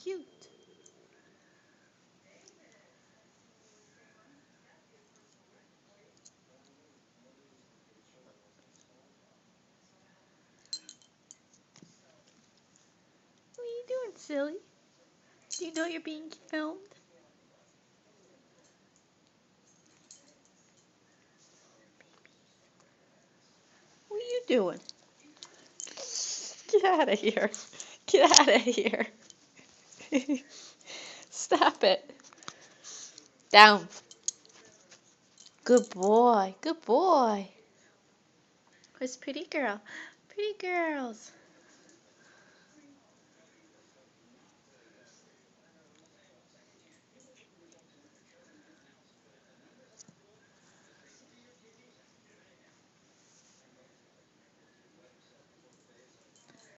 cute. What are you doing, silly? Do you know you're being filmed? What are you doing? Get out of here. Get out of here. Stop it. Down. Good boy. Good boy. Where's pretty girl? Pretty girls.